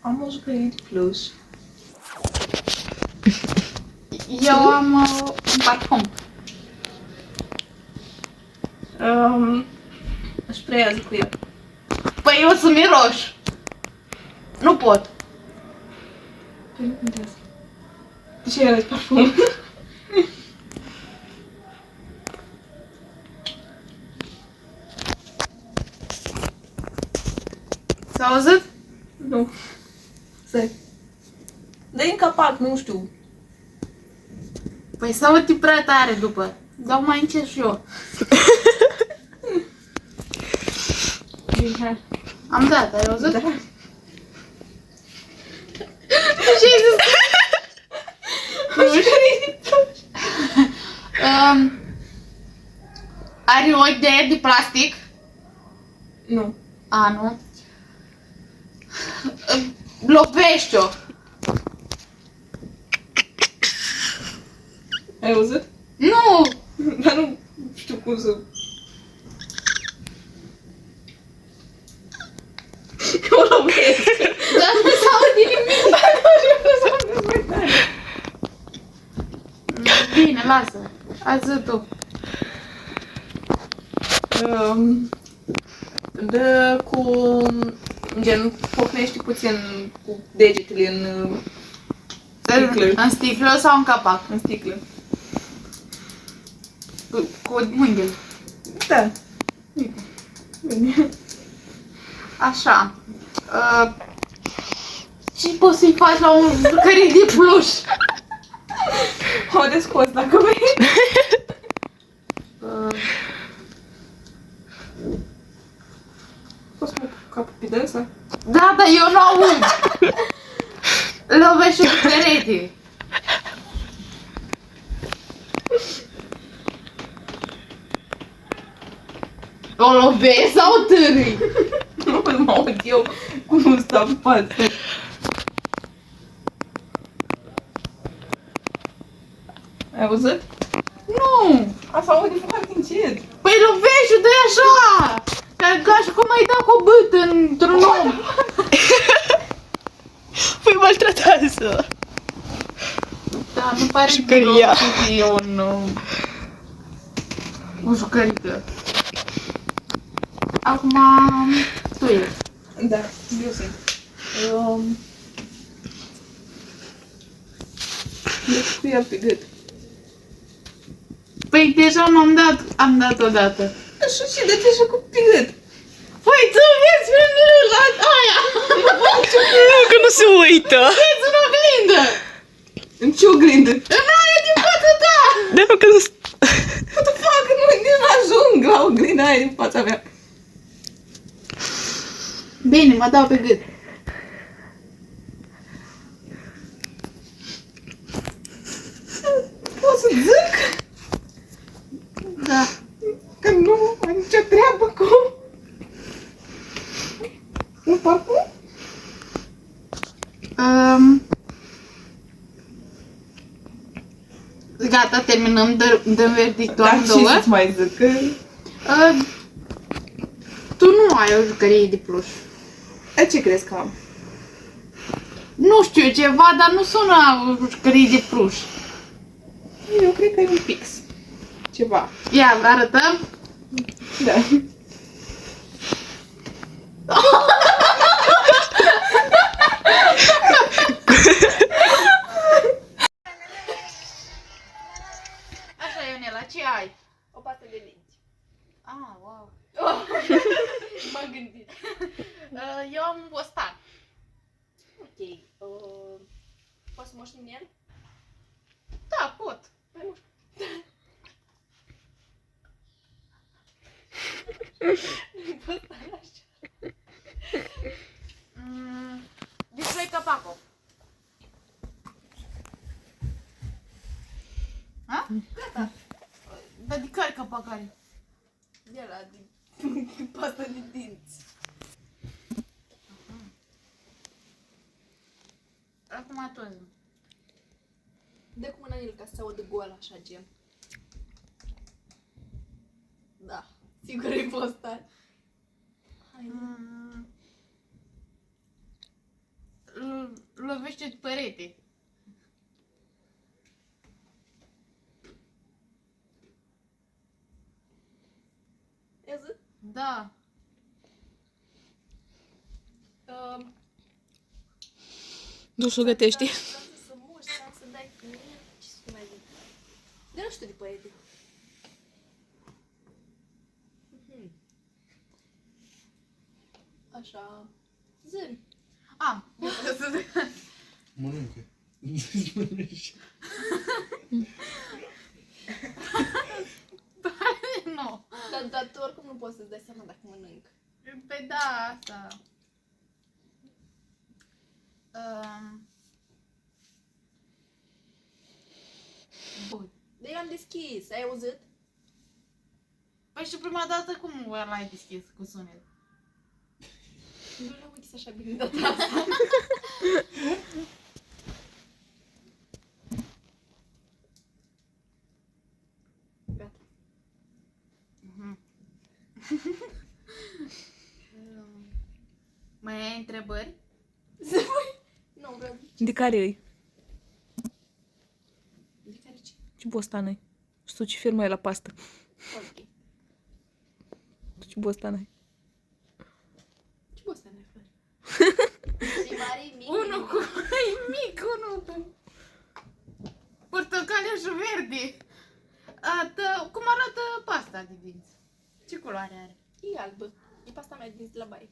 Am o jucărie de pluș. Eu am un parfum. Își preiază cu el. Păi eu sunt miroș. Nu pot. Păi nu contează. De ce era parfum? S-a auzit? Nu. Stai. Dă-i în capac, nu știu. Păi să auzi prea tare după. Dau mai încet și eu. Bine, hai. Am dat, ai auzit? Da. Ce ai zis? Are ochi de aer de plastic? Nu. A, nu. Lovește-o. Ai auzit? Nu! Dar nu știu cum să... O lovesc. Dar nu s-aude nimic. Bine, lasă. Hai zi tu. Dă cu... Gen, pocnești puțin cu degetele în sticlă. În sticlă sau în capac? În sticlă. Cu mânghiul. Da. Bine. Așa. Ce poți să-i faci la un jucărie de pluș? O de scos dacă vrei. Poți să mă pun capul pe dânsa? Da, dar eu nu aud. Lovește cu perete. O lovești sau târâi? Nu mă aud eu cum stau pe față. Ai auzit? Nu. Asta aude foarte încet. Păi lovește-o, dă-i așa. Ca și cum ai dat cu o bâtă într-un om. Păi maltratează. Da, nu pare Jucăria. deloc să fie o jucărică. Acum tu ești. Da, eu sunt. Deci cu el pe gât. Păi deja am dat odată. Așa și de ce așa cu pe gât? Păi tu vezi la aia! Nu, că nu se uită. Vezi în oglindă! În ce oglindă? În aia din fața ta! Da, nu, că nu... What the fuck? Nici nu ajung la oglinda aia din fața mea. Bine, mă dau pe gât. Pot să zic? Da. Că nu am nicio treabă cu... Un parfum? Gata, terminăm, dăm verdictul Dar amândouă. ce să-ți mai zic? Că... Tu nu ai o jucărie de pluș. Ce crezi că am? Nu știu ceva, dar nu sună o jucărie de pluș. Eu cred că e un pix. Ceva. Ia, arătăm. Da. Așa, Ionela, ce ai? O pată de dinți. Ah, wow. M-am gândit. Eu am un bostan. Ok. Poți să moști din el? Da, pot. Păi nu. Bostan așa. Distrui capacul. Ha? Gata. Dar de care capac are? De la din pasta de dinți. Acum tu zi. Dă cu mâna în el ca să se audă gol așa, gen. Da. Sigur e bostan. Hai. lovește perete. Ia zi. Da. Nu știu gătești. Să muști, să dai cu mine. Ce să mai zic? De nu știu de părete. Așa. Zi. A, Mănâncă. nu. Dar tu oricum nu poți să-ți dai seama dacă mănânc. Pe da, asta. Bun. Dar eu am deschis, ai auzit? Păi și prima dată cum l-ai deschis cu sunet? Nu l-am închis așa bine data asta. Gata. Mai ai întrebări? Să voi? Nu, vreau. De care îi? De care ce? Ce bostan ai? Și tu ce firmă e la pastă? Ok. Tu ce bostan ai? Ce poți să ne faci? Și mare, mic. Unul cu... E mic, unul cu... Portocaliu și verde. Cum arată pasta de dinți? Ce culoare are? E albă. E pasta mea din de la baie.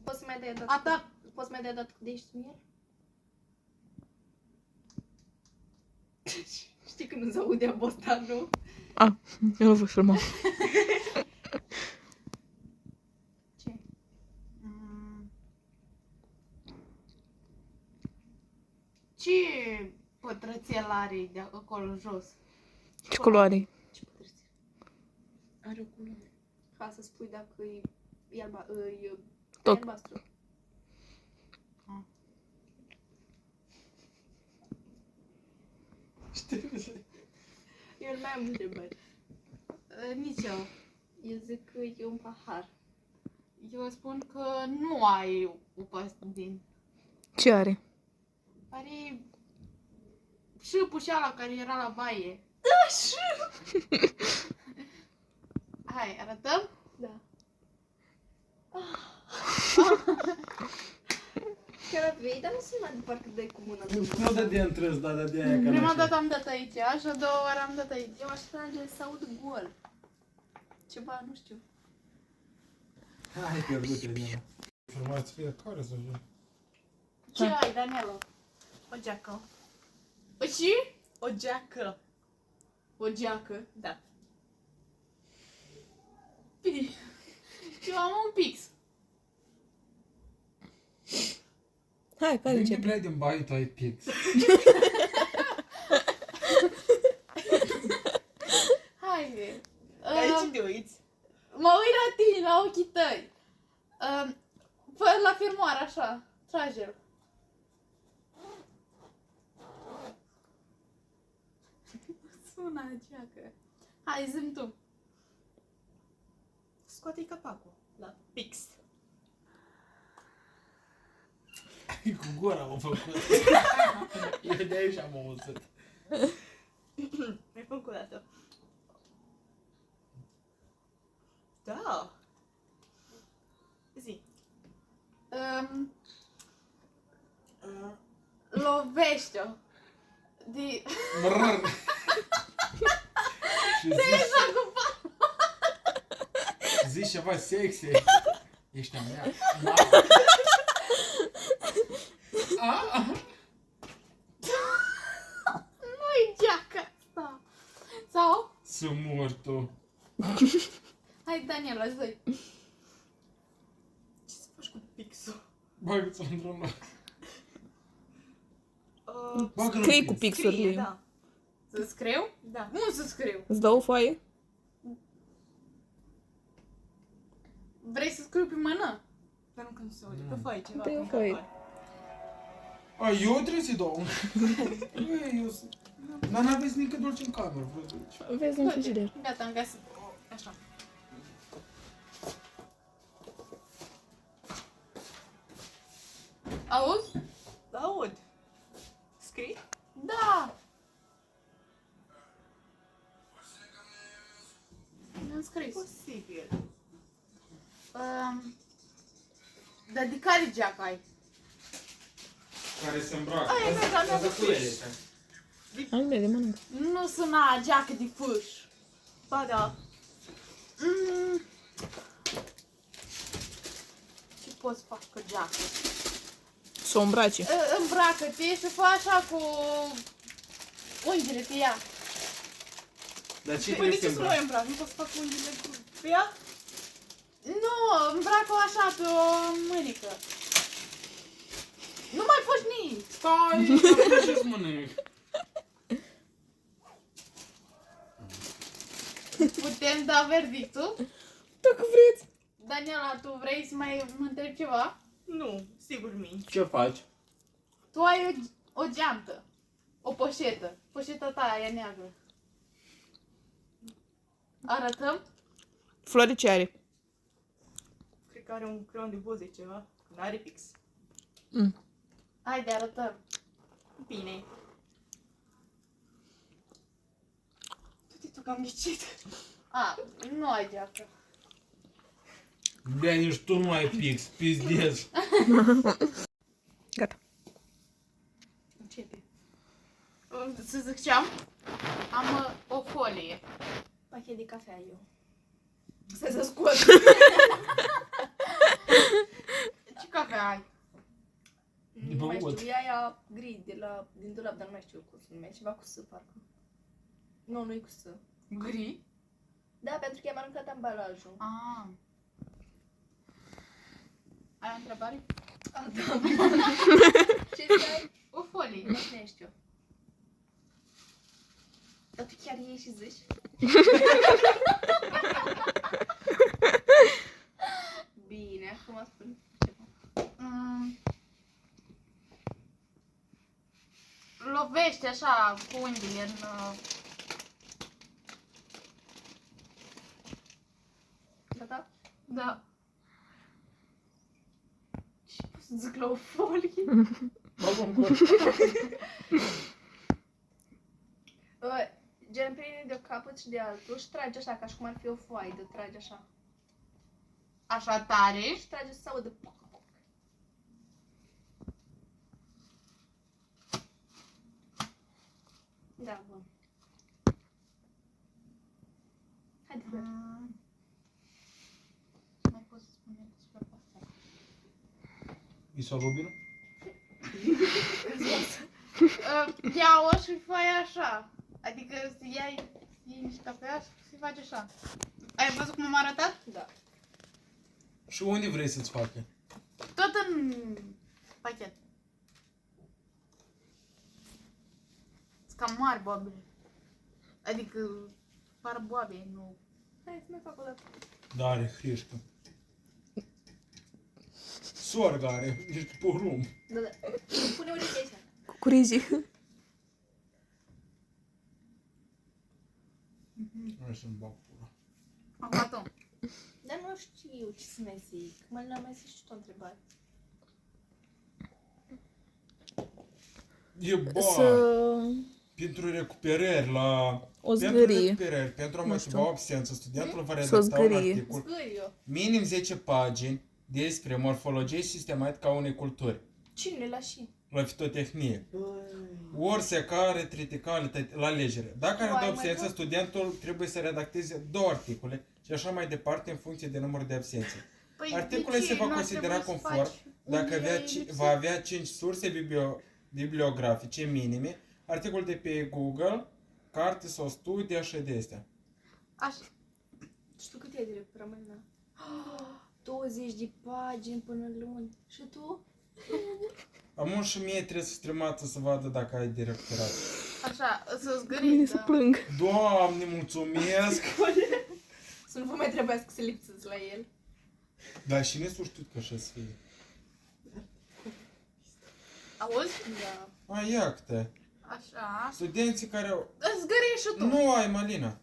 Poți să mai dai o dată? A ta. Poți să mai dai o dată cu de ești mier? Știi că nu se audea bostanul? A, eu nu voi filma. Ce? Ce pătrățel are de acolo jos? Ce culoare e? Ce pătrățel? Are o culoare. Ca să spui dacă e alba, e Toc. albastru. Eu nu mai am întrebări. Nici eu. Eu zic că e un pahar. Eu spun că nu ai o pastă din... Ce are? Are șâpul și ala care era la baie. Da, și... Hai, arătăm? Da. Chiar vei, dar nu sună de parcă dai cu mâna. Nu dă de întrâns, dar de aia ca Prima așa. dată am dat aici și a doua oară am dat aici. Eu aș trage să aud gol. Ceva, nu știu. Hai, pierdut-te din ea. Informați fiecare să fie. Ce ai, Daniela? O geacă. O și? O geacă. O geacă, da. Bine. Eu am un pix. Hai, care Vine începe? plec din baie, tu ai pix. Haide. Aici te uiți. Mă uit la tine, la ochii tăi. Fă la firmoară, așa. Trage-l. Sună a geacă. Hai, zi-mi tu. Scoate-i capacul. Da, pix. Cu gura am făcut. Eu de aici am auzit. Mai fă încă o dată. Da. Zi. Lovește-o. De... Brrr. Și zici ceva sexy. Ești a mea. Nu-i geaca asta. Sau? Să mor tu. Hai, Daniela, zi. Ce să faci cu pixul? Bagă-ți-o într-un loc. Bagă-l în Scrii cu pix. pixurile. Da. Să scriu? Da. Cum să scriu? Îți dau o foaie? Vrei să scriu pe mână? Dar nu că nu se aude. Pe foaie ceva. Pe pe foaie. A, eu trebuie să-i dau. Băi, eu sunt... Dar n-aveți nică dulce în cameră, vă zic. Vezi în frigider. Gata, am găsit. Așa. scris. Posibil. Dar de care geacă ai? Care se îmbracă. Aia mea, dar Asta de cu ele. Hai, bine, mănâncă. Nu suna geacă de fâș. Ba da. Ce poți face cu geacă? Să o îmbrace. Îmbracă-te și fă așa cu unghiile pe ea. Dar ce Păi de trebuie să ce să nu îmbraci? o îmbrac? Nu pot să fac unghiile cu ea? Nu, îmbracă-o așa pe o mârică. Nu mai faci nici. Stai, dar ce-ți mănânc? Putem da verdictul? Dacă vreți. Daniela, tu vrei să mai mă întrebi ceva? Nu, sigur minți. Ce faci? Tu ai o geantă, o poșetă. Poșeta ta e neagră. Arătăm? Flori ce are? Cred că are un creion de buze ceva. N-are pix. Haide, arătăm. Bine. Tu că am ghicit. A, nu ai geacă. Bine, nici tu nu ai pix, pizdez. Gata. Începe. Să zic ce am? Am o folie. Pachet de cafea eu. Stai să scot. Ce cafea ai? Nu mai băut. știu, e aia gri din dulap, dar nu mai știu cum se numește. Ceva cu S, parcă. Nu, nu e cu S. Gri? Da, pentru că am aruncat ambalajul. Ah. Ai o întrebare? Ah, da. Ce stai? O folie. Nu știu. Dar tu chiar iei și zici? Bine, acum spun ceva. Lovește așa cu unghiile în... Gata? Da. Ce pot să zic la o folie? Bagă în cor. Gen prinde de o capăt și de altul și tragi așa, ca și cum ar fi o foaie, de tragi așa. Așa tare. Și tragi să se audă poc, poc. Da, bun. Haide, Flori. Mai pot să spun eu despre asta. I s-a Rubinul? Ia-o și fai așa. Adică să iei niște cafea și să faci așa. Ai văzut cum am arătat? Da. Și unde vrei să-ți facă? Tot în pachet. Sunt cam mari boabele. Adică par boabe, nu... Hai să mai fac o dată. Da, are hrișcă. Sorg are, ești porum. Da, da. Pune ureche aici. Curizi. Hai să-mi bag pula. Am luat-o. Dar nu știu ce să mai zic. Mă mai zici tu o întrebare. E ba, Să pentru recuperări la... o Pentru zgârie. recuperări, pentru a Nu motiva știu. absență, studentul va Să o redacta un zgârie. articol Zgâri eu. minim 10 pagini despre morfologie sistematică a unei culturi, Cine la și? la fitotehnie, ori secare, triticale, la alegere. Dacă are Uai, de mai absență, tot? studentul trebuie să redacteze 2 articole și așa mai departe în funcție de număr de absențe. Păi Articolul de ce? se va N-ar considera trebui să conform faci dacă unde e va avea 5 surse bibliografice minime, articol de pe Google, carte sau studii, așa de astea. Așa. Și tu cât e de rămâne? 20 de pagini până luni. Și tu? Amun și mie trebuie să streamată să vadă dacă ai de recuperat. Așa, să Bine zgârii, să da. plâng. Doamne, mulțumesc! Să nu vă mai trebuiască să lipsiți la el. Dar și ne știu că așa să fie. Auzi? Da. A, iactă. Așa. Studenții care au... Zgârii și tu. Nu ai, Malina.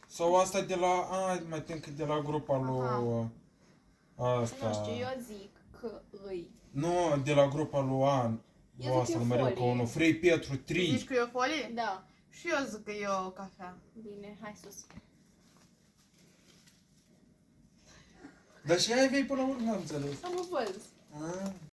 Sau asta de la... A, mai tem că de la grupa lui... Asta... Nu știu, eu zic că îi. Nu, de la grupa lui An. Eu Lu zic asta e numărul folie. cu unul. Frei Petru 3. Zici că e o folie? Da. Și eu zic că e o cafea. Bine, hai sus. Dar și aia vei până la urmă, n-am înțeles. Am văz. Ah.